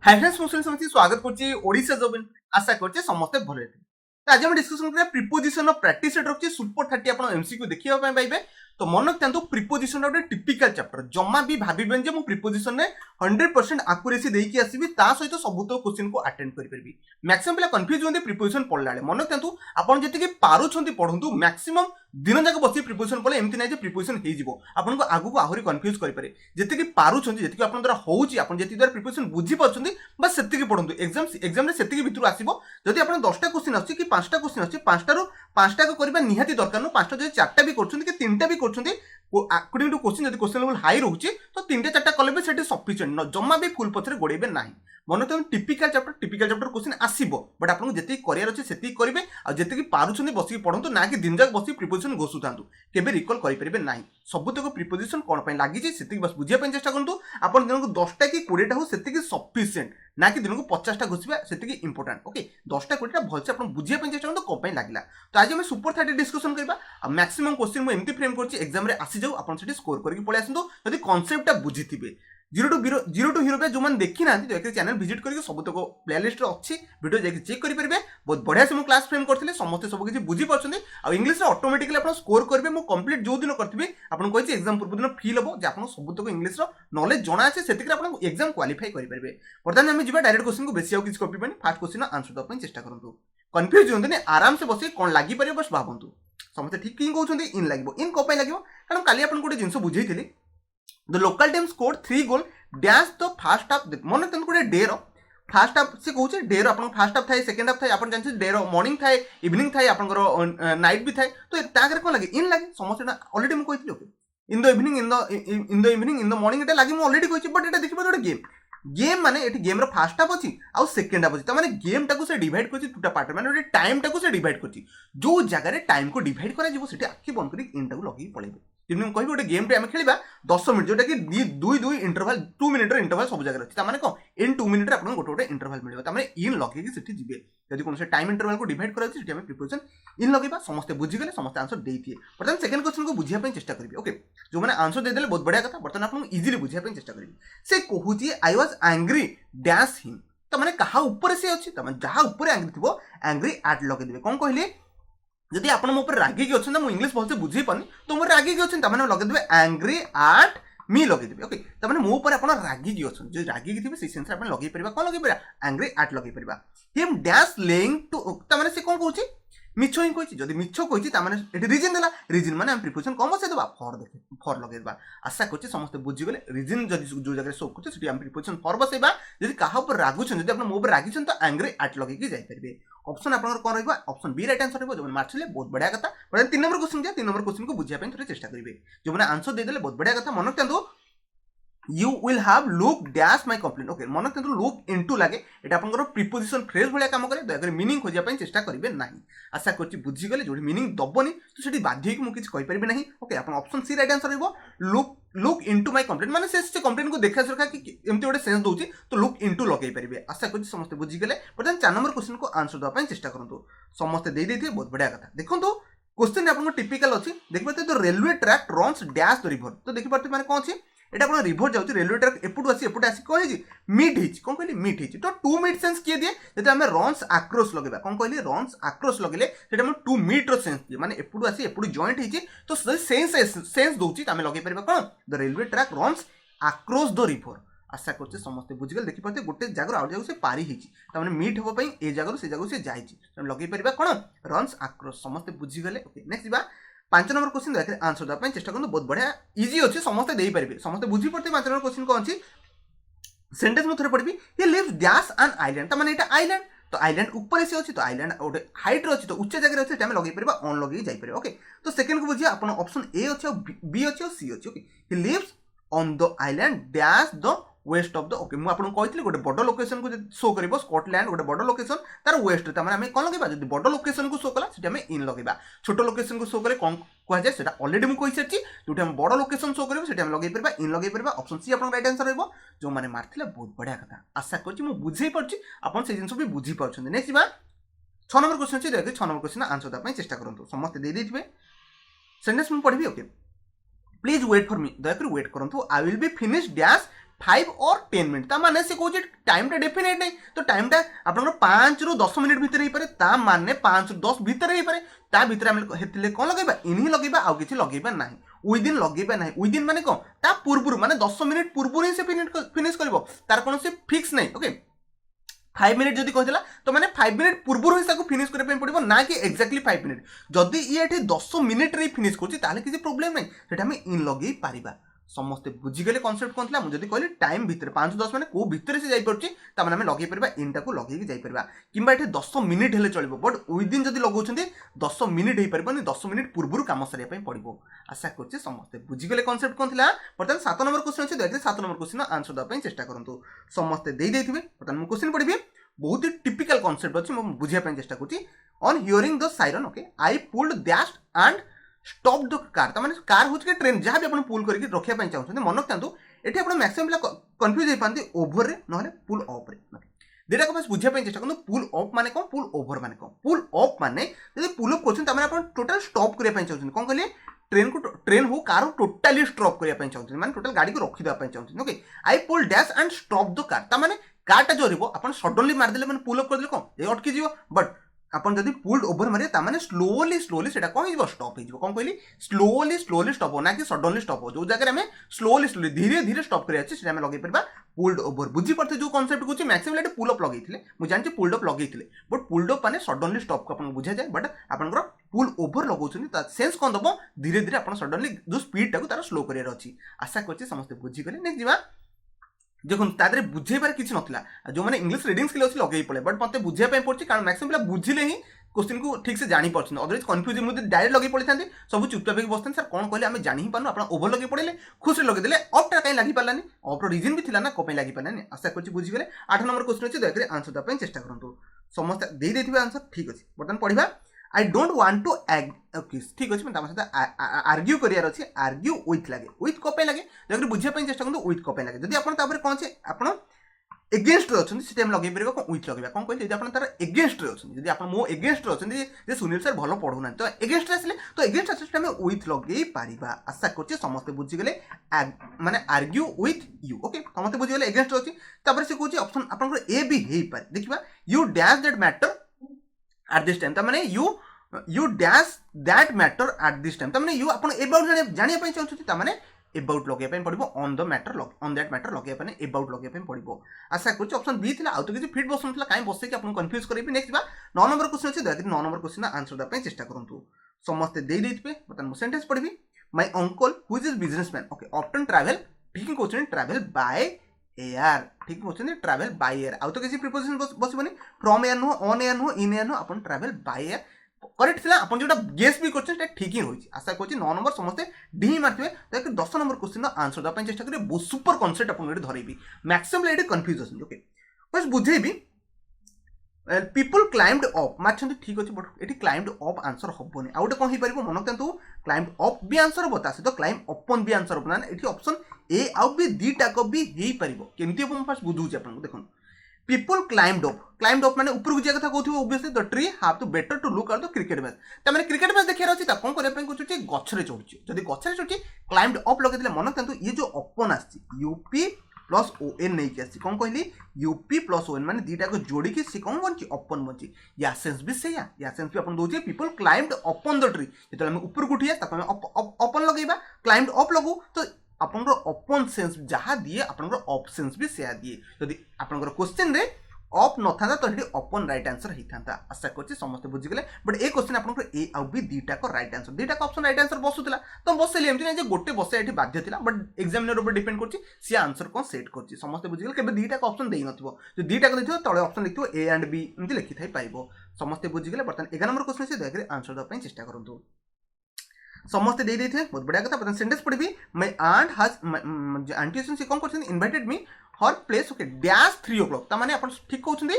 Hi friends मुझे समझी स्वागत करछि ओडिसा जॉब आशा करछि समस्त भले तो आज हम डिस्कशन करिया प्रीपोजिशन ऑफ प्रैक्टिस सेट रखछि सुपर 30 आपण एमसीक्यू देखिबा पय पाइबे तो मन रखतु प्रीपोजिशन गोटे टिपिकल चैप्टर जमा भी भाबिबेन जे मु प्रीपोजिशन ने 100% एक्यूरेसी देकी आसीबी ता सहित सबुत क्वेश्चन को अटेंड करि परबी मैक्सिमम पिला कंफ्यूज होंदे प्रीपोजिशन पढला ले मन रखतु आपण जति के पारु छंती पढंतु मैक्सिमम दिन जाक बसी प्रीपोजिशन पले एमति नै जे प्रीपोजिशन हे जिवो आपन को आगु को आहुरी कंफ्यूज करि पारे जति के पारु छंती जति के आपन द्वारा होउची आपन जति द्वारा प्रीपोजिशन बुझी पाछंती बस सेति के पढंतु एग्जाम ने सेति के भितरु आसीबो जति आपन 10टा क्वेश्चन आछि कि 5टा क्वेश्चन आछि 5टा रो 5टा को करबा निहाती दरकार न 5टा जति 4टा भी करछंती कि 3टा भी करछंती अकॉर्डिंग टू क्वेश्चन यदि क्वेश्चन लेवल हाई रहउची तो 3टा 4टा कले भी सेठी सफिशिएंट न जम्मा भी फुल पथरे गोडेबे नाही मन तो टिपिकल चैप्टर क्वेश्चन आसीबो बट आपन जति करियर अछि सेति करबे आ जति कि पारुछंती बसी पढंतु ना कि दिन जाक बसी प्रीपोजिशन घोसुथांतु केबे रिकॉल करि परिबे नाही सबुतक प्रीपोजिशन कोन पय लागि छि सेति बस बुझिया पय चेष्टा करंतु आपन दिन को 10टा कि 20टा हो सेति कि सफिशिएंट ना कि दिन को 50टा घोसिबा सेति कि इंपोर्टेंट ओके 10टा 20टा भलसे आपन बुझिया पय चेष्टा करंतु कोन पय लागिला तो आज हम सुपर 30 डिस्कशन करबा आ मैक्सिमम क्वेश्चन मु एमती फ्रेम करछि एग्जाम रे आसी जाऊ आपन सेठी स्कोर करके पळे आसंतु यदि कांसेप्टटा बुझिथिबे जीरो टू हीरो पे जो मैंने देखी ना तो चैनल विजिट करके सब तक प्लेलिस्ट अच्छी वीडियो जाके चेक करेंगे बहुत बढ़िया से क्लास फ्रेम करते समस्त सब किसी बुझी पार्टी और इंग्लिश ऑटोमेटिकली आप स्कोर करेंगे मुझे कंप्लीट जो दिन करी आपको कही एग्जाम पूर्व दिन फिल हम आप सब तक इंग्लिश नॉलेज जना अच्छे से एग्जाम क्वालिफाई करेंगे बर्तमान आम जी डायरेक्ट क्वेश्चन को बेसी आगे किसी कपी फास्ट क्वेश्चन आंसर देवाई चेष्टा करूँ कन्फ्यूज होंगे आराम से बस कौन लगे बस भावतु समस्त ठीक ही कहते इन लगे इन कौन लगे कारण कल आप गोटे जिन बुझे The local team scored 3 goal dash the first half मन तन कोटे डे रो फर्स्ट हाफ से कहूचे डे रो आपन फर्स्ट हाफ थाए सेकंड हाफ थाए आपन जानछे डे रो मॉर्निंग थाए इवनिंग थाए आपन नाइट भी थाए तो तागर कोन लागे इन लागे समस्त ऑलरेडी म कहितली okay in the evening in the morning एटा लागे म already कहिछि but Etah देखिबो Jote game माने एठी गेम रो फर्स्ट हाफ अछि आ सेकंड हाफ अछि त माने गेम टाको से डिवाइड करछि दुटा पार्ट माने ओटे टाइम टाको से डिवाइड करछि जो जगह रे टाइम को डिवाइड करा जिवो सेठी आखि बंद करी इन टाको लगी पळेबे जिन कहि गोटे गेम टे आम खेलिबा 10 मिनिट जोटा कि 2 इंटरवल 2 मिनिट इंटरवल सब जगह अछि त माने को इन 2 मिनिट रे आपन गोटे गोटे इंटरवल मिलिबा त माने इन लगे कि सेठी जिबे यदि कोन से टाइम इंटरवल को डिवाइड करा अछि सेठी हम प्रिपरेशन इन लगेबा समस्त बुझी गेले समस्त आंसर देइथिए बर्तमान सेकंड क्वेश्चन को बुझिया पय चेष्टा करबी ओके जो माने आंसर दे देले बहुत बढ़िया कथा बर्तमान आपन इजीली बुझिया पय चेष्टा करबी से कहूची I was angry dash him त माने कहा ऊपर से अछि त माने जहा ऊपर एंग्री थिबो एंग्री एट लगे देबे कोन कहले जदि आपण मो ऊपर रागी की अछन मु इंग्लिश बोलते बुझी पानी तो मोर रागी की अछन त माने लगे देबे एंग्री एट मी लगे देबे ओके त माने मो ऊपर आपण रागी की अछन जो रागी की थिबे से सेंस आपण लगे परिबा कोन लगे परिबा एंग्री एट लगे परिबा हिम डैश लेइंग टू त माने से कोन कहूची मिछो ही कहिची जदि मिछो कहिची त माने एटी रीजन देला रीजन माने हम प्रिपोजिशन कम से देबा फॉर देखे फॉर लगे देबा आशा करछि समस्त बुझी गेले रीजन जदि जो जगह शो करछि सेठी हम प्रिपोजिशन फॉर बसेबा जदि काहा ऊपर रागु छन जदि आपण मो ऊपर रागी छन त एंग्री एट लगे की जाई परिबे ऑप्शन आपन कोन रहबा ऑप्शन बी राइट आंसर रहबो जो मार्चले बहुत बढ़िया कथा बट 3 नंबर क्वेश्चन जा 3 नंबर क्वेश्चन को बुझिया पय थोड़े चेष्टा करिवे जो माने आंसर दे देले बहुत बढ़िया कथा मन रखतु you will have look dash my complaint okay मन रखतु look into लागे एटा आपन प्रीपोजिशन फ्रेज भलिया काम करे दया मीनिंग खोजिया पय चेष्टा करिवे नाही आशा करछि बुझी गेले जोडी मीनिंग दबोनी तो सेठी बाध्य कि मु किछ कहि परिबे नाही ओके आपन ऑप्शन सी राइट आंसर रहबो लुक इनटू माय कंप्लेंट माने से कंप्लेंट को देखा सरका कि एमती गोटे सेंस दोची तो लुक इनटू लगे परिबे आशा करछि समस्त बुझी गेले बट 4 नंबर क्वेश्चन को आंसर दवा पय चेष्टा करंतु समस्त दे देथि बहुत बढ़िया कथा देखंतु क्वेश्चन आपन टिपिकल अछि देखबते तो railway track runs dash the river तो देखि परते माने कोन अछि एटा आपण रिवर जाउची रेलवे ट्रैक एपुटु आसी कोन हिची मीट हिची कोन कहली मीट हिची तो 2 मीट सेंस किए दिए जते हमें रन्स अक्रॉस लगेबा कोन कहली रन्स अक्रॉस लगेले सेटा हम 2 मीट रो सेंस दिए माने एपुटु आसी एपुटु जॉइंट हिची तो सेंस दोची त हमें लगे परबा कोन the railway track runs across the river आशा करछे समस्त बुझिगल देखि पते गोटे जागर आउ जागो से पारी हिची त माने मीट होबो पई ए जागर से जागो से जाईची हम लगे परबा कोन रन्स अक्रॉस समस्त बुझिगले ओके नेक्स्ट बा 5 नंबर क्वेश्चन देखि आंसर दा पय चेष्टा करनु बहुत बढ़िया इजी अछि समस्त देई परिबे समस्त बुझी पड़ते 5 नंबर क्वेश्चन को अछि सेंटेंस में थोड़े पढ़बी हे लिव्स डैश एन आइलैंड त माने एटा आइलैंड तो आइलैंड ऊपर से अछि तो आइलैंड ओटे हाइट रो अछि तो उच्च जगह रे अछि टाइम लगे परिबा ऑन लगे जाई परिबा ओके तो सेकंड को बुझिया अपन ऑप्शन ए अछि बी अछि और सी अछि okay he lives on the island dash the west of the okay मु आपन कहितली गोटे बड़ लोकेशन को शो करबो स्कॉटलैंड गोटे बड़ लोकेशन तार वेस्ट त माने हमें कोन लगेबा जदी बड़ लोकेशन को शो कला सेटा हमें इन लगेबा छोटो लोकेशन को शो करे कोन कह जाय सेटा ऑलरेडी मु कहि सच्ची जोटे हम बड़ लोकेशन शो करबो सेटा हम लगे परबा इन लगे परबा ऑप्शन सी आपन राइट आंसर रहबो जो माने मारथिले बहुत बढ़िया कथा आशा करछि मु बुझै परछि आपन से जिंस भी बुझी परछन नेक्स्ट बा 6 नंबर क्वेश्चन छै देखि 6 नंबर क्वेश्चन आंसर दा पय चेष्टा करंतु समस्त दे देथिबे सेंटेंस मु पढबी okay please wait for me दया कर वेट करंतु I will be finish dash 5 और 10 मिनिट माने से कहूँ टाइम डेफिनेट नहीं तो टाइम आप 5 ରୁ 10 मिनिट भितर हो पारे माने 5 ରୁ 10 भितर हो पारे ता भितर आम कौन लगेगा इन ही लगेगा आउ किसी लगेगा ना विदिन लगेगा ना विदिन माने कौन ता पूर्व माने 10 मिनिट पूर्व ही से फिनिश कर तार कौन से फिक्स नहीं ओके 5 मिनिट जदि कहला तो माने 5 मिनिट पूर्व ही फिनिश करने पड़ो ना कि एक्जाक्टली 5 मिनिट जदि ये 10 मिनिट रे फिनिश कर किसी प्रोब्लेम नहीं सेटा हम इन लगे पारिबा समस्ते बुझीगले कनसेप्ट कौन था मुझे कहली टाइम भितर 5 10 मैंने कौ भितर से जापे आम लगे पार इनटा को लगे जापर कि 10 मिनिट हेल्ले चलो बट विदिन जब लगे 10 मिनिट हो पारे 10 मिनिट पूर्व कम सारे पड़ो आशा कर समस्ते बुझीगले कनसेप्ट कौन था बर्तमान 7 नंबर क्वेश्चन अच्छे देखिए 7 नंबर क्वेश्चन आंसर देवाई चेष्टा करूँ समस्ते बर्तमान मुझे क्वेश्चन पढ़ी बहुत ही टिपिकल कनसेप्ट अच्छी मुझे बुझापी चेष्टा करुँची on hearing the siren okay I pulled dash and stop the car तमाने कार हो कि ट्रेन जहाँ भी आप पुल करके रखा चाहते मन रखता ये आप मैक्सिमम पिला कन्फ्यूज हो पाते ओभर रे ना पुल अप रे दुटा को बस बुझापी चेष्टा करूँ पुल अप माने कौन पुल ओभर माने कौन पुल अप माने जब पुल अप कर टोटाल स्टॉप करने चाहते कौन कहले ट्रेन हो कार हो टोटाली स्टॉप करने चाहते माने टोटाल गाड़ी को रखीदेप चाहते okay I pull dash and stop the car तमाने कारटा जो आप सडनली मारदे मैंने पुल अप करदे कौन ये अटकी जीव बट आपन जदि पुल्ड ओवर मारे तामाने स्लोली सेटा कौन हो स्टॉप हो कौन कहली स्लोली स्टॉप हो ना कि सडनली स्टॉप हो जो जगह में स्लोली धीरे धीरे स्टॉप करें लगे पार पुल्ड ओवर बुझी पार्थे जो कनसेप्ट कौन मैक्सिमम पुल अप लगे मुझे जानते पुल्ड अप लगे बट पुल्ड अप माने सडनली स्टॉप को आपको बुझा जाए बट आपंकर पुल ओवर लगाउछन सेंस कौन दब धीरे धीरे आप सडनली जो स्पीड टाक तार स्लो करार अच्छी आशा कर समस्त बुझीगले नेक्स्ट जा देखो तादे बुझेबार किसी नाला जो मैंने इंग्लिश रिडिंग स्किल अच्छी लगे पड़े बट मत बुझाई पड़े कारण मैक्सिमम पिला बुझिले ही क्वेश्चन को ठीक से जानी पार्टी अदरवाइज कन्फ्यूज मुझे डायरेक्ट लगे पड़े था सब चुपचाप बसते सर कौन कहले आम जानी ही पार्नु आप ओवर लगे पड़े खुशी लगेदे अफ्टा कहीं लगी पारानी अफ्र रिजन भी थी ना कौन लगी पारानी आशा कर बुझीगले 8 नंबर क्वेश्चन अच्छे दयाकोरी आंसर देवाई चेष्टा करूँ समस्त दे आंसर ठीक अच्छे बर्तमान पढ़ा आई डोंट वांट टू ठीक अच्छे सहित आर्ग्यू करार अच्छे आर्ग्यू विथ लगे विथ कौन लगे जब बुझापी चेष्टा करूँ विथ कौन लगे जब आप कौन से आप एगेन्स्ट अच्छे से लगे पारे कौन विथ लगे कौन कहते आप तार एगेन्स्ट अच्छे जब आप मो एगेन्स्ट अच्छे सुनील सर भल पढ़ुना तो एगेन्स्ट आसे तो एगेन्स्ट आसे आम विथ लगे पारिबा आशा कर समस्त बुझीगले माने आर्ग्यू विथ यू ओके समस्त बुझीगले एगेन्स्ट अच्छी से कौन ऑप्शन आप ए भी हो पारे देखा you dash that matter at this time तमाने you dash that matter at this time तमाने you upon about जानिया पई चाहछथि तमाने about लगे पई पड़िबो on the matter on that matter लगे पने about लगे पई पड़िबो आशा करछ ऑप्शन बी थिला आ तो किछि फिट बसन थिला काई बसे कि अपन कंफ्यूज करबी नेक्स्ट बा 9 नंबर क्वेश्चन अछि दयाकि 9 नंबर क्वेश्चन आंसर द पई चेष्टा करंतु समस्त दे देथिबे बतन सेंटेंस पढ़बी my uncle who is businessman okay often travel ठीक क्वेश्चन ट्रैवल बाय एयर ठीक क्वेश्चन ट्रैवल बाय एयर आउ तो किसी प्रीपोजिशन बसबनी from air no on air no in air no अपन ट्रैवल बाय एयर करेक्ट थिला अपन जोटा गेस भी करछन ठीक ही होई आशा करछि 9 नंबर समस्त डी मारथिबे तो 10 नंबर क्वेश्चन आंसर द पई चेष्टा करिवे बहुत सुपर कांसेप्ट अपन एडी धरैबी मैक्सिमम एडी कंफ्यूज अछन ओके बस बुझेबी पीपल क्लाइम्ड अप मारछन ठीक अछि बट एटी क्लाइम्ड अप आंसर होबोनी आउटे कोन ही परिबो मन तंतु क्लाइम्ड अप भी आंसर होबो तासे तो क्लाइम्ब अपन भी आंसर होबो ना एटी ऑप्शन ए आउ भी दीटा को भी हेई परिबो केमती हम फर्स्ट बुझुछि आपन देखन पीपल क्लाइम्ड अप माने ऊपर को जे कथा कहथिबो obviously the tree have to better to look at the cricket match त माने क्रिकेट मैच देखियार अछि त कोन करे पय कहछि गछरे चढुछि जदी गछरे चढुछि क्लाइम्ड अप लगे दिले मन तंतु ये जो अपन आछि यूपी प्लस ओएन नहीं कि आसी कौन कहली यूपी प्लस ओएन माने दीटा को जोड़ी के सी कौन बनची अपन बनची या सेंस भी सेया या सेंस भी अपन दोजे people climbed upon the tree जेतले हम ऊपर को उठिया ताको हम अपन लगेबा क्लाइम्ड अप लगो तो आपनकर अपन सेंस जहाँ दिए आपनकर अप सेंस भी सेया दिए यदि आपनकर क्वेश्चन रे अप न था तो हेडी अपन राइट आंसर ही था आशा करछि समस्त बुझि गेले बट ए क्वेश्चन आपनकर ए आउ बी दीटा को राइट आंसर दीटा को ऑप्शन राइट आंसर बसुतला तो बसेली एमति नै जे गोटे बसे एठी बाध्य थिला बट एग्जामिनर ऊपर डिपेंड करछि सी आंसर कोन सेट करछि समस्त बुझि गेले केबे दीटा को ऑप्शन देई नथिबो जो दीटा को देथिबो तळे ऑप्शन लिखिबो ए एंड बी एमति लिखि थाई पाइबो समस्त बुझि गेले बर्तन 11 नंबर क्वेश्चन से दयाकरी आंसर द पई चेष्टा करंतु समस्त दे देथे बहुत बढ़िया कथा बर्तन सेंटेंस पढ़बी माय आंट हैज आंटी से कोन करछन invited me her place okay dash 3 o'clock ता माने अपन ठीक कहउछन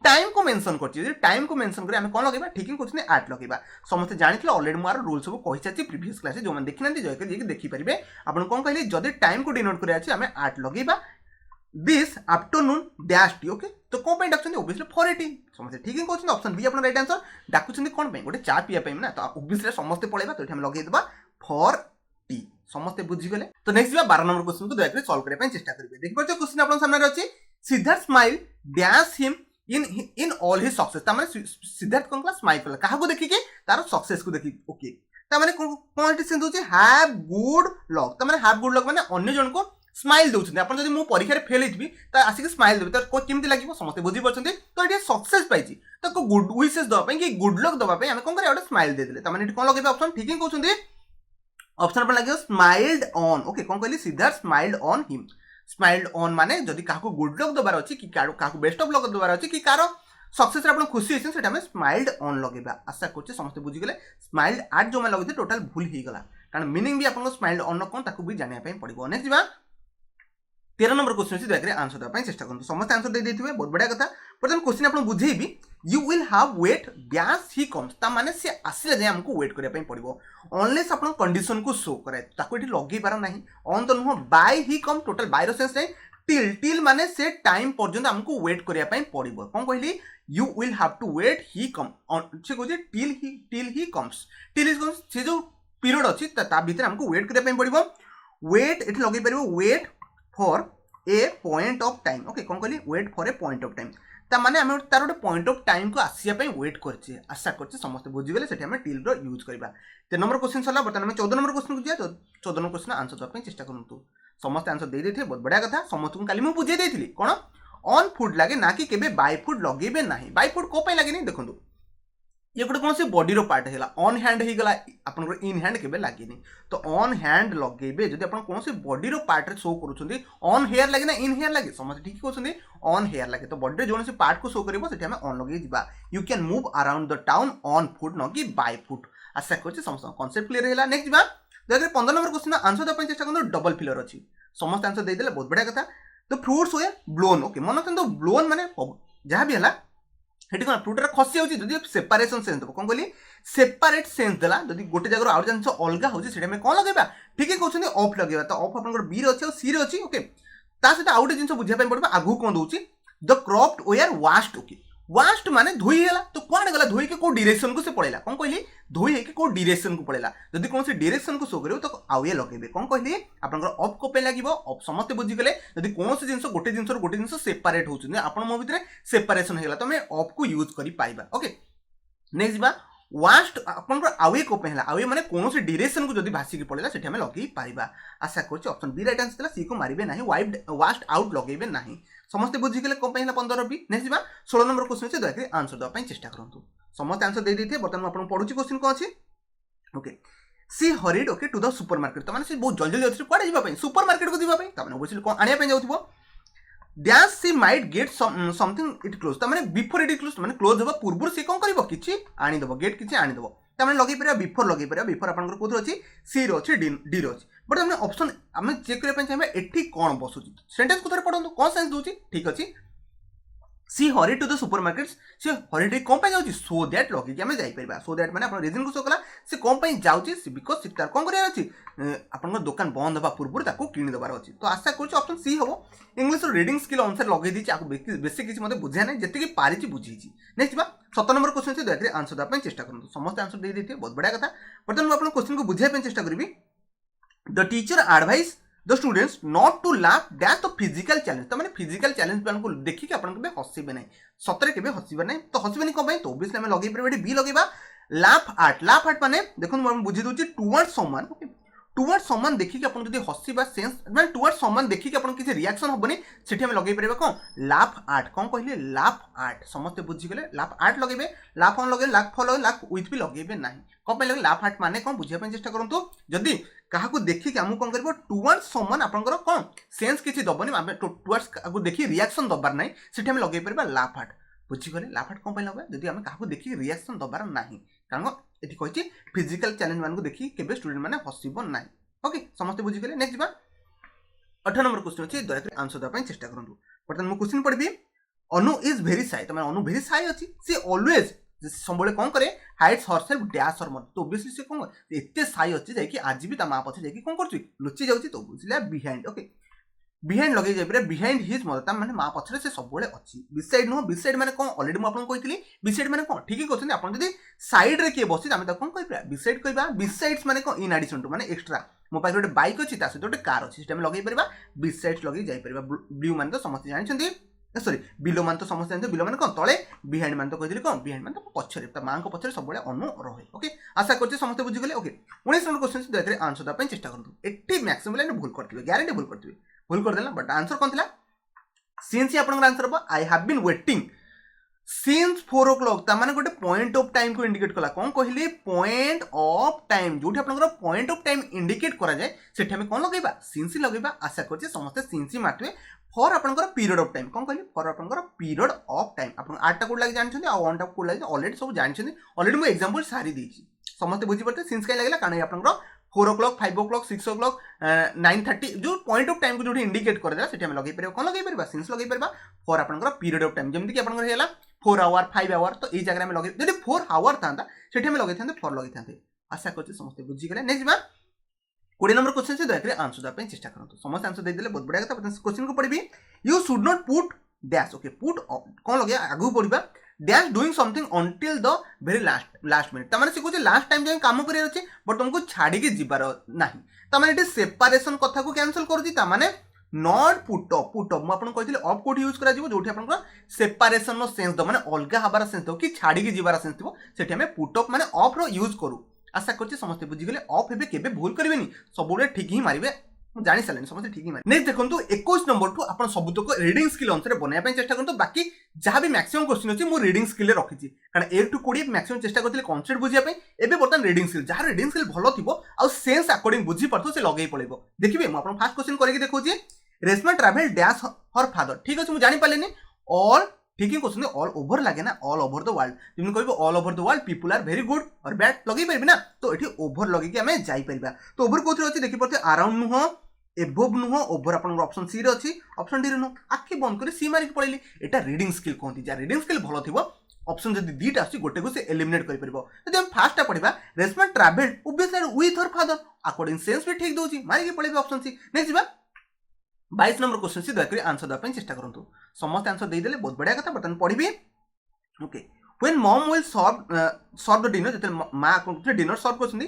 टाइम को मेंशन करछि टाइम को मेंशन करे हमें कोन लगेबा ठीक ही कहउछन 8 लगेबा समस्त जानिथिले ऑलरेडी मार रूल सब कहि चाछि प्रीवियस क्लास जो मन देखि नंती जय के देखि परिबे अपन कोन कहले जदी टाइम को डिनोट करे अछि हमें 8 लगेबा this afternoon dash tea okay तो कौन पे डाकुछन ऑब्वियसली 480 समस्त ठीक ही कहउछन ऑप्शन बी अपन राइट आंसर डाकुछन कोन पे गोटे चा पिया पे ना तो ऑब्वियसली समस्त पळेबा तो हम लगेइ देबा 4 टी समस्ते बुझीगले तो नेक्स्ट बा 12 नंबर क्वेश्चन को दया कर सॉल्व करबा चेष्टा करिवे देखि परछो क्वेश्चन आपन सामने अछि Siddharth smile dash him in all his success ता माने सिद्धार्थ कोन क्लास स्माइल कला काहा को देखि के तार सक्सेस को देखि ओके ता माने कोन एटी सेंस होछि हैव गुड लक ता माने हैव गुड लक माने अन्य जन को स्माइल दउछन आपन जदि मो परीक्षा रे फेल हितबी ता आसी के स्माइल देबे त को केमति लागिवो समस्ते बुझी परछन्ते तो एटी सक्सेस पाइछि त को गुड विशेस दबा पई कि गुड लक दबा पई हम कोन करे ओटा स्माइल दे देले ता माने एटी कोन लगेबे ऑप्शन ठीक ही कहउछन्ते ऑप्शन पर लगे स्माइल्ड ऑन ओके कोन कहली Siddharth smiled on him smiled on माने जदि काहको गुड लक दबार अछि कि काहको बेस्ट ऑफ लक दबार अछि कि कार सक्सेस रे आपण खुशी हेछन सेटा में स्माइल्ड ऑन लगेबा आशा करछि समस्त बुझी गेले स्माइल्ड आट जो में लगे टोटल भूल ही गला कारण मीनिंग भी आपण स्माइल्ड ऑन कोन ताको भी जानिया पई पड़िबो नेक्स्ट बा 13 नंबर क्वेश्चन अछि देखरे आंसर दबा पई चेष्टा करंतु समस्त आंसर दे देथिबे बहुत बढ़िया कथा प्रथम क्वेश्चन आपण बुझेबी you will have wait dash he comes ता माने से आसिले जे हमको वेट करिया पई पड़िबो अनलेस आपण कंडीशन को शो करे ताको एठी लगे पार नाही ऑन तो no by he come total बाय रो सेंस नहीं टिल माने से टाइम पर्यंत हमको वेट करिया पई पड़िबो कोन कहली you will have to wait he come से कहजे till he comes till is comes से जो पीरियड अछि ता भीतर हमको वेट करिया पई पड़िबो वेट एठी लगे परिबो wait for a point of time okay कोन कहली wait for a point of time ता माने हम तार गोटे पॉइंट ऑफ टाइम को आसिया पई वेट करछे आशा करछे समस्त बुझी गेले सेठी हम टिल रो यूज करबा 3 नंबर क्वेश्चन सला बर्तमान हम 14 नंबर क्वेश्चन को जिया 14 नंबर क्वेश्चन आंसर दबा पई चेष्टा करंतु समस्त आंसर दे देथे बहुत बढ़िया कथा समस्त को काली मु बुझे देथिली कोन ऑन फूड लागे ना कि केबे बाय फूड लगेबे नाही बाय फूड को पई लागे नहीं देखंतु ये गोटे कौन से बॉडी रो पार्ट है ऑन हैंड हो गला आपन इन हैंड केबे लागेनी तो ऑन हैंड लगेबे जदि आपन कौन से बॉडी रो पार्ट रे शो करूछंदी ऑन हेयर लागे ना इन हेयर लागे समझ ठीक कहउछंदी ऑन हेयर लागे तो बॉडी रे जोन से पार्ट को शो करबो सेठी हम ऑन लगे जिबा you can move around the town on foot न कि बाय फुट आशा करछि समस्त कांसेप्ट क्लियर हैला नेक्स्ट जिबा देखरे 15 नंबर क्वेश्चन आंसर द चेष्टा करनो डबल फिलर अछि समस्त आंसर दे देले बहुत बढ़िया कथा तो फ्रूट्स वे ब्लोन ओके मन तो ब्लोन माने जहां भी हला हेटी कोन फ्रूट रे खसी होची जदी सेपरेशन सेंस दबो कोन कहली सेपरेट सेंस देला जदी गोटे जगह आउट जिंस अलगा होची सेटा में कोन लगेबा ठीक है कहउछनी ऑफ लगेबा तो ऑफ आपन बी रे अछि और सी रे अछि ओके ता सेटा आउट जिंस बुझिया पय पड़बा आगु कोन दोची the cropped were washed okay washed माने धोई हैला तो कोन गला धोई के को डायरेक्शन को से पड़ेला कोन कहली धोई है के को डायरेक्शन को पड़ेला जदी कोन से डायरेक्शन को शो करियो तो आउ ये लगेबे कोन कहली आपन ऑफ को पे लागिवो ऑफ समस्त बुझी गेले जदी कोन से जिंस गोटे जिंस सेपरेट होउछनी आपन मो भितरे सेपरेशन हेला तो मैं ऑफ को यूज करि पाइबा ओके नेक्स्ट बा वास्ट आपन आउ को पहला आउ माने कोनो से डायरेक्शन को जदी भासी के पड़ेला सेठी हमें लगे पाइबा आशा करछि ऑप्शन बी राइट आंसर देला सी को मारिबे नाही वास्ट आउट लगेबे नाही समस्त बुझी गेले कोन पहिला 15 बी नेक्स्ट बा 16 नंबर क्वेश्चन से दया आंसर दवा पई चेष्टा करंतु समस्त आंसर दे देथे बर्तमान आपन पढुची क्वेश्चन को अछि okay she hurried okay to the supermarket त माने से बहुत जल्दी जल्दी कोडे जिबा पई सुपरमार्केट को जिबा पई त माने ओबेसिली कोन आनिया पई जाउथिबो dash she might get something it close त माने बिफोर इट क्लोज माने क्लोज होबा पूर्व से कोन करबो किछि आनी दबो गेट किछि आनी दबो त माने लगे परिया बिफोर आपन कोथर अछि सी रो अछि डी रो अछि बट हमने ऑप्शन हमें चेक करे पई चाहे एठी कोन बसुची सेंटेंस को थरे पढंतु कोन सेंस दोची ठीक अछि सी हरी टू द सुपरमार्केट्स से हरिडे कोन पे जाउची सो दैट लगे कि हमें जाई परबा सो दैट माने अपन रीजन को सो कला से कोन पे जाउची बिकॉज़ सिक्टर कोन करिया अछि अपन दुकान बंद होबा पूर्व ताको किनि दबार अछि तो आशा करछु ऑप्शन सी हबो इंग्लिश रीडिंग स्किल अनुसार लगे दी आको बेसिक किछ मते बुझिया नै जति कि पारिछि बुझिछि नेक्स्ट बा 17 नंबर क्वेश्चन से देखरे आंसर दा पय चेष्टा करनु समस्त आंसर दे देथिए बहुत बढ़िया कथा बर्तमान मैं अपन क्वेश्चन को बुझिया पय चेष्टा करबी the teacher advise the students not to laugh that the physical challenge तो माने फिजिकल चैलेंज पे को देखि के अपन के हसिबे नै सतरे केबे हसिबे नै तो हसिबे नै को भाई तो ऑब्वियसली हमें लगे पर बी लगेबा लाफ आर्ट माने देखो हम बुझी दोची towards someone okay towards someone देखि के अपन जदी हसिबा सेंस माने टुवर्ड्स समवन देखि के अपन किछि रिएक्शन होबनी सेठी हम लगे परबा कोन लाफ आर्ट कोन कहले लाफ आर्ट समस्त बुझी गेले लाफ आर्ट लगेबे लाफ ऑन लगे लाफ फॉलो लाफ विथ भी लगेबे नाही को पे लगे लाफ आर्ट माने कोन बुझिया पे चेष्टा करंतु जदी काहा को देखि के हम कोन करबो टुवर्ड्स समवन आपनकर कोन सेंस किछि दबनी हम टुवर्ड्स को देखि रिएक्शन दबार नाही सेठी हम लगे परबा लाफ आर्ट बुझी गेले लाफ आर्ट कोन पे लगे जदी हम काहा को देखि रिएक्शन दबार नाही कारण एठी कहछि फिजिकल चैलेंज मान को देखि केबे स्टूडेंट माने हसिबो नाही ओके समस्त बुझी गेले नेक्स्ट बा 18 नंबर क्वेश्चन अछि दया कर आंसर दबा चेष्टा करंतु बर्तमान मु क्वेश्चन पढबी अनु इज वेरी शाय त माने अनु वेरी शाय अछि सी ऑलवेज संबळे कोन करे हाइड्स हरसेल्फ डैश हर मन तो ऑब्वियसली से कोन एते शाय अछि जे कि आज भी ता मा पछे जे कि कोन करछि लुचि जाउछि तो बुझिला बिहाइंड ओके बिहाइंड लगे जाइए बिहाइंड हिज मदर माने माँ पछरे से सब अच्छी बिसाइड नुह बिसाइड माने कौन ऑलरेडी मुझे कही बिसाइड माने कौन ठीक कहते आप साइड रे किए बसी आम कौन कह बिसाइड कह बिसाइड्स माने कौन इन एडिशन टू माने एक्सट्रा मो पाखे गोटे बैक अच्छी सहित गोटे कार अच्छी से लगे पार बिसाइड्स लगे जापर ब्लू मान तो समस्त जानते सॉरी बिलो मान तो समस्त जानते बिलो मान कौन तले बिहाइंड मान तो कही कौन बिहाइंड मान तो पछरे माँ को पछरे सब अनु रहे ओके आशा करते समस्त बुझीगले ओके 19 नंबर क्वेश्चन दया आंसर देवाई चेष्टा करूँ एटी मैक्सिमम भूल करते ग्यारंटी भूल करते भूल करदेला बट आंसर कौन था सिंस आपन आंसर हम I have been waiting since 4 o'clock तामाने गोटे पॉइंट ऑफ टाइम को इंडिकेट कला कौन कहली पॉइंट ऑफ टाइम जोठी आपनकर पॉइंट ऑफ टाइम इंडिकेट करा जाए सेठी हम कौन लगेबा सिंस लगेबा आशा करछे समस्त सिंस मारतबे फॉर आपनकर पीरियड ऑफ टाइम कौन कहली फॉर आपनकर पीरियड ऑफ टाइम आपन 8टा कोड लागि जानछथि आ 1टा कोड लागि ऑलरेडी सब जानछथि ऑलरेडी मो एग्जांपल सारी देछि समस्त बुझी पड़ते सिंस काई लागला कारण आपनकर 4 o'clock 5 o'clock 6 o'clock 9:30 जो पॉइंट ऑफ टाइम को जो इंडिकेट कर देला सेठी हम लगे परबा कोन लगे परबा सिंस लगे परबा फॉर आपनकर पीरियड ऑफ टाइम जेमति कि आपनकर हेला 4 आवर 5 आवर तो ई जगह में लगे जदि 4 आवर थांता सेठी हम लगे थांते 4 लगे थांते आशा करछि समस्त बुझी गेले नेक्स्ट बा 20 नंबर क्वेश्चन से दया आंसर देबा चेष्टा करंतु समस्त आंसर दे देले बहुत बढ़िया कथा क्वेश्चन को पढ़बी you should not put dash okay put कोन लगे आगु पढ़बा dash doing something until the very last minute तमाने से कुछ लास्ट टाइम जाय काम करियर अछि बट तुमको छाडी के जिबार नाही तमाने एटी सेपरेशन कथा को कैंसिल कर दी तमाने नॉट पुट अप म आपन कहितले अप कोड यूज करा जिवो जोठी आपन सेपरेशन नो सेंस द माने अलगा हबार सेंस दो कि छाडी के जिबार सेंस दिबो सेठी हमें पुट अप माने अप रो यूज करू आशा करछि समस्त बुझी गेले अप हेबे केबे भूल करबेनी सबुडे ठीक ही मारिबे जानी सारे समस्त ठीक ही मारे नेक्स्ट देखंतु 21 नंबर टू आपण सबुतक रीडिंग स्किल अनुसार बनाया ପାଇଁ चेष्टा करंतु बाकी जहां भी मैक्सिमम क्वेश्चन अछि मो रीडिंग स्किल रे रखिछि कारण 1 टू 20 मैक्सिमम चेष्टा करथिले कॉन्सेप्ट बुझिया ପାଇଁ एबे बर्तन रीडिंग स्किल जहां रीडिंग स्किल भलो थिबो आ सेंस अकॉर्डिंग बुझी परथो से लगेई पळेबो देखिबे म आपण फर्स्ट क्वेश्चन करके देखौछि Reshma travel dash her father ठीक अछि मु जानि पालेनी ऑल ठीक है क्वेश्चन ऑल ओवर लगे ना ऑल ओवर द वर्ल्ड तुम कहबो all over the world people are very good और बैड लगे परबे ना तो एठी ओवर लगे कि हमें जाई परबा तो ओवर कोथरे अछि देखि परते अराउंड नुह एबोव नुह ओवर अपन ऑप्शन सी रे अछि ऑप्शन डी रे नुह आखि बंद करी सी मारि पळैली एटा रीडिंग स्किल कहंती जा रीडिंग स्किल भलो थिबो ऑप्शन जदी दीटा आसी गोटे को से एलिमिनेट करि परबो जदी हम फास्ट पढिबा Reshma travel obviously with her father according sense भी ठीक दोछि मारि के पळैबे ऑप्शन सी नेक्स्ट बा 22 नंबर क्वेश्चन से दया आंसर देबा ପାଇଁ चेष्टा करंतु समस्त आंसर दे देले बहुत बढ़िया कथा बटन पढिबे okay when mom will serve the dinner जते मां को डिनर सर्व करछंदी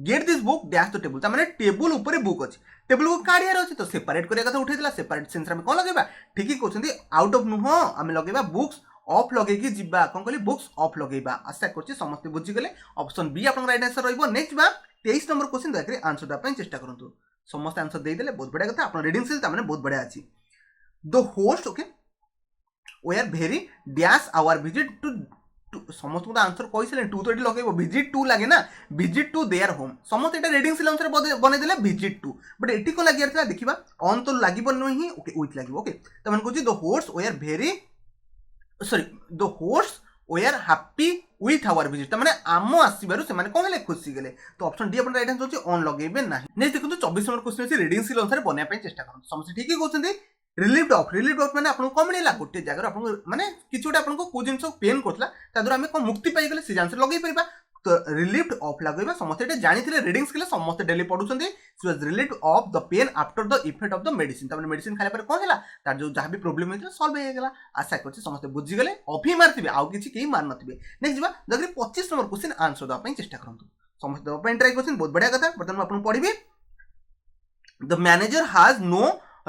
get this book dash the table त माने टेबल ऊपर बुक अछि टेबल को काढियार अछि तो सेपरेट करिया कथा उठै दिला सेपरेट सेंस रे कोन लगेबा ठीक ही कहछंदी आउट ऑफ नुह हम लगेबा बुक्स ऑफ लगे कि जिबा कोन कहली बुक्स ऑफ लगेबा आशा करछि समस्त बुझि गेले ऑप्शन बी आपन राइट आंसर रहइबो नेक्स्ट बा 23 नंबर क्वेश्चन दया आंसर देबा ପାଇଁ चेष्टा करंतु समस्त आंसर दे देले बहुत बढ़िया कथा अपन रीडिंग स्किल ताने बहुत बढ़िया अछि the host okay we are very dash our visit to समस्त को आंसर कहि सले 2 तो लगेबो विजिट टू लागे ना विजिट टू देयर होम समस्त एटा रीडिंग स्किल अनुसार बने देले विजिट टू बट एटी को लागि रहता देखिबा ऑन तो लागिबो नहीं ओके विथ लागिबो ओके त मन कहछि the host we are very sorry the host we are happy with our visit माने आम आसीबारु से माने कोन हेले खुशी गेले तो ऑप्शन डी अपन राइट आंसर होची ऑन लगेबे नाही नेक्स्ट देखंतु 24 नंबर क्वेश्चन अछि रीडिंग स्किल अनुसार बने ପାଇଁ चेष्टा करन समस्त ठीक ही कहउछन्ती रिलीफ ऑफ माने आपन को मिलेला गोटे जगह आपन माने किछुटा आपन को को जिंस पेन करथला तादर हम को मुक्ति पाई गेले से आंसर लगेई परबा तो रिलीफ ऑफ लगेबा समस्त एटा जानि थिले रीडिंग स्किल समस्त डेली पढुछन्ती so was relief of the pain after the effect of the medicine त मेडिसिन खाले पर कोन हैला तार जो जहां भी प्रॉब्लम हेतला सॉल्व हे गेला आशा करछि समस्त बुझि गेले अफी मारथिबे आउ किछि केही मार नथिबे नेक्स्ट बा जगरी 25 नंबर क्वेश्चन आंसर द ପାଇଁ चेष्टा करंतु समस्त द ପାଇଁ ट्राई क्वेश्चन बहुत बढ़िया कथा बर्तन आपन पढिबे the manager has no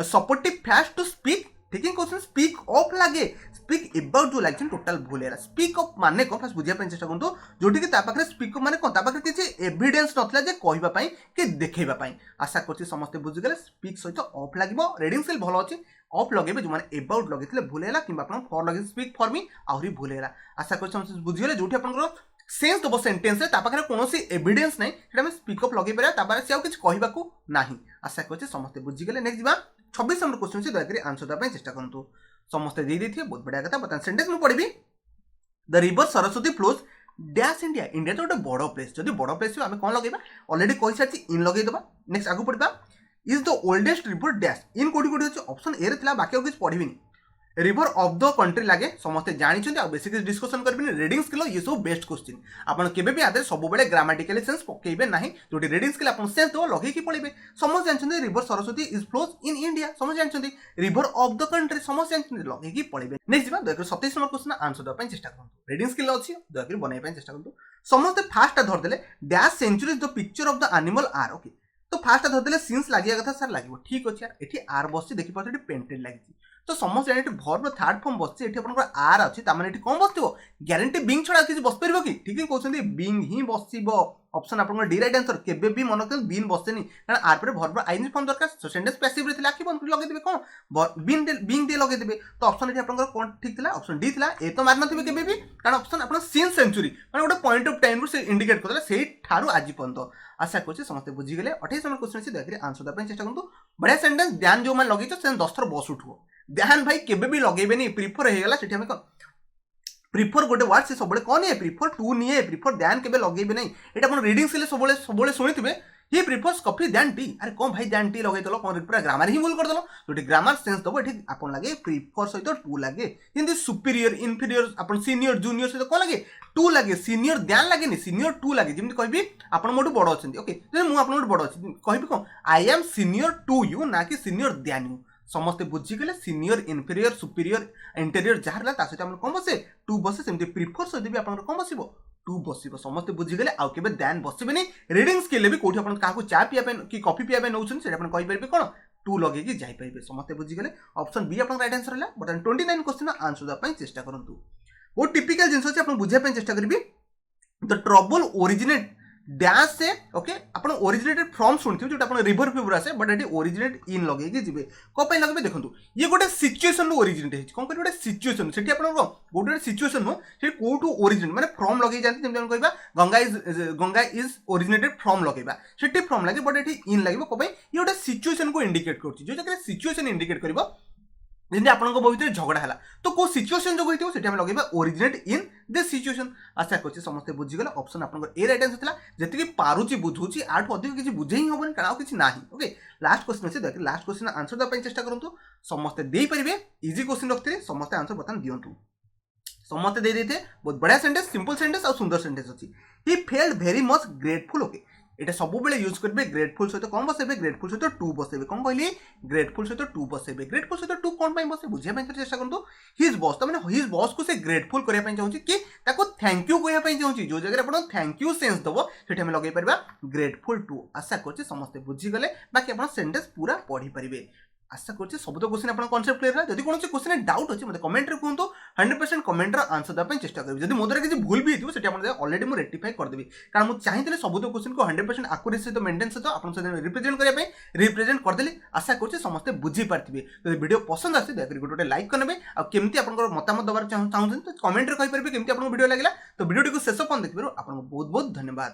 supportive facts to speak ठीक है क्वेश्चन स्पीक ऑफ लागे स्पीक अबाउट जो लाइक टोटल भूल है स्पीक ऑफ माने को फास्ट बुझिया ପାଇଁ चेष्टा करंतु जोठी कि ता पाखरे स्पीक ऑफ माने कोन ता पाखरे किछि एविडेंस नथला जे कहबा ପାଇଁ कि देखैबा ପାଇଁ आशा करछि समस्त बुझि गेले स्पीक सहित ऑफ लागिबो रीडिंग स्किल भलो अछि ऑफ लगेबे जो माने अबाउट लगेथिले भूल हैला किबा आपण फॉर लगे स्पीक फॉर मी आउरी भूल हैला आशा करछि समस्त बुझि गेले जोठी आपण सेंस दबो सेंटेंस रे ता पाखरे कोनोसी एविडेंस नै सेटा हम स्पीक ऑफ लगेबे ता पारे से आ किछि कहबा को नाही आशा करछि समस्त बुझि गेले नेक्स्ट बा 26 नंबर क्वेश्चन से दया करी आंसर देबा ପାଇଁ चेष्टा करंतु समस्त दे देथिए बहुत बढ़िया कथा बता सेंटेंस में पढिबी the river Saraswati flows dash India India तो गोटे बड़ प्लेस जदि बड़ प्लेस आम कौन लगेबा ऑलरेडी कहि सारछि इन लगेई देबा नेक्स्ट आगु पढिबा is the oldest river dash in कोडी कोडी अछि ऑप्शन ए रे थिला बाकी किछ पढिबिनी रिवर ऑफ द कंट्री लगे समस्ते जानी आ बेसिक डिस्कसन करेंगे रीडिंग स्किल ये सब बेस्ट क्वेश्चन आपन केबे भी आदे सब बेले ग्रामेटिकली सेंस पकेबे नाही जोटी रीडिंग स्किल आपन सेंस दो लगे की पळेबे समस्त जानछन्ते river Saraswati is flows in India समस्त जानछन्ते रिवर ऑफ द कंट्री समस्त जानछन्ते लगे की पळेबे नेक्स्ट जिबा 27 नंबर क्वेश्चन आंसर दो पय चेष्टा करंतु रीडिंग स्किल अछि दयाकरी बनाय पय चेष्टा करंतु समस्त फास्ट धर देले dash centuries the picture of the animal are okay तो फास्ट धर देले सिंस लागिया कथा सर लागिवो ठीक अछि यार एठी आर बसि देखि पाछे पेंटेड लागिछि तो समस्त जाने भर्व थर्ड फॉर्म बसছে এটি আপনার আর আছে তার মানে এটি কোন বসতিব গ্যারান্টি বিং ছড়া কিছু বস পারিব কি ঠিক কইছন্তি বিং হি বসিব অপশন আপনার ডি রাইট आंसर কেবে বি মনে করেন বিন বসেনি কারণ আর পরে ভর্ব আইএনজি ফর্ম দরকার সো সেন্টেন্স প্যাসিভ রে থিলা কি বন্ধ লগাই দিবে কোন বিং দিয়ে লগাই দিবে তো অপশন এটি আপনার কোন ঠিক থিলা অপশন ডি থিলা এ তো মার নথিবে কেবে বি কারণ অপশন আপনার সিন সেঞ্চুরি মানে গোটে পয়েন্ট অফ টাইম রু সে ইন্ডিকেট করলে সেই ঠারু আজি পর্যন্ত আশা করছি সমস্ত বুঝি গেলে 28 নম্বর কোশ্চেন আছে দেখি आंसर দেওয়ার চেষ্টা করন্তু বড়িয়া সেন্টেন্স ধ্যান जो মান লগেইছো সেন 10 থর বস উঠবো ध्यान भाई केबे भी लगेबेनी प्रिफर हेगला सेठी हम प्रिफर गोटे वर्ड से सबले कोन है प्रिफर टू नहीं है प्रिफर ध्यान केबे लगेबे नहीं एटा अपन रीडिंग स्किल सबले सुनिथिबे ही प्रिफर्स कॉफी ध्यान टी अरे कोन भाई ध्यान टी लगै दलो कोन पूरा ग्रामर ही भूल कर दलो जोटी ग्रामर सेंस दबो एठी अपन लागे प्रिफर सहित टू लागे हिंदी सुपीरियर इंफीरियर अपन सीनियर जूनियर सहित कोन लागे टू लागे सीनियर ध्यान लागे नि सीनियर टू लागे जेमति कहबी अपन मोटू बड़ अछंती ओके जे मु अपन मोटू बड़ अछि कहबी कोन I am senior to you ना कि सीनियर ध्यान यू समस्ते बुझीगले सीनियर इनफीरियर सुपीरियर इंटीरियर जहाँ ता सहित हम कौन बसे टू बसे सेमती प्रिफर सहित भी आपन कौन बसिबो टू बसिबो समस्ते बुझीगले आउ केबे ध्यान बसिबेनी रीडिंग स्किल भी कोठी आपन काको चा पिया पे कि कॉफी पिया पे नउछन से आपन कहि परबे कोन टू लगे कि जाई परबे समस्ते बुझीगले ऑप्शन बी आपन राइट आंसर हला बटन 29 क्वेश्चन आंसर द पय चेष्टा करंतु वो टिपिकल जिंस आपन बुझिया पे चेष्टा करबी द ट्रबल ओरिजिनेट डैश से ओके अपन ओरिजिनेटेड फ्रॉम सुनथियो जोटा अपन रिवर फिवर आसे बट एटी ओरिजिनेट इन लगे कि जिवे को पय लगबे देखंतु ये गोटे सिचुएशन रो ओरिजिनेट है कोन गोटे सिचुएशन सेठी अपन गोटे सिचुएशन नो से कोटू ओरिजिनेट माने फ्रॉम लगे जानते जेम कहबा गंगा इज ओरिजिनेटेड फ्रॉम लगेबा सेठी फ्रॉम लगे बट एटी इन लगबो को पय ये गोटे सिचुएशन को इंडिकेट करछि जो जगह सिचुएशन इंडिकेट करबो जेंति आपनको भविष्य झगड़ा है तो को सिचुएशन जो होइतो सेठी हम लगेबा ओरिजिनेट इन दिस सिचुएशन आशा करछि समस्त बुझी गेला ऑप्शन आपनको ए राइट आंसर थिला जति पारुची बुझुची आठ अधिक किछि बुझे ही होबन काना किछि नाही ओके लास्ट क्वेश्चन अछि देख लास्ट क्वेश्चन आंसर द पय चेष्टा करंतु समस्त देई परिबे इजी क्वेश्चन रखते समस्त आंसर बतन दियंतु समस्त दे देते बहुत बढ़िया सेंटेंस सिंपल सेंटेंस और सुंदर सेंटेंस अछि he felt very much grateful okay এটা ସବୁବେଳେ यूज करबे ग्रेटफुल सहित कोन बसेबे ग्रेटफुल सहित टू बसेबे कोन कहली ग्रेटफुल सहित टू बसेबे ग्रेटफुल सहित टू कोन पय बसे बुझिया पय चेष्टा करंतु हिज बॉस त माने हिज बॉस को से ग्रेटफुल करिया पय चाहूची कि ताको थैंक यू कहिया पय चाहूची जो जगह आपण थैंक यू सेंस दबो सेठी हम लगै परबा ग्रेटफुल टू आशा करछि समस्त बुझी गले बाकी आपण सेंटेंस पूरा पढी परिबे आशा करछि सब तो क्वेश्चन आपण कांसेप्ट क्लियर है जदी कोनोसी क्वेश्चन डाउट अछि मते कमेंट रे कहंतु 100% कमेंट रा आंसर द पय चेष्टा करबी जदी मोदरे किछि भूल भी हितु सेठी आपण ऑलरेडी मु रेक्टिफाई कर देबी कारण मु चाहितले सब तो क्वेश्चन को 100% एक्यूरेसी सहित मेंटेन सहित आपण से रिप्रेजेंट करिया पय रिप्रेजेंट कर देली आशा करछि समस्त बुझी पारथिबे तो वीडियो पसंद आसे दया करी गोटे लाइक करनेबे आ केमती आपण मतामत दबार चाहउछन तो कमेंट रे कहि परबे केमती आपण वीडियो लागला तो वीडियो को शेष पन देखबेरो आपण बहुत बहुत धन्यवाद।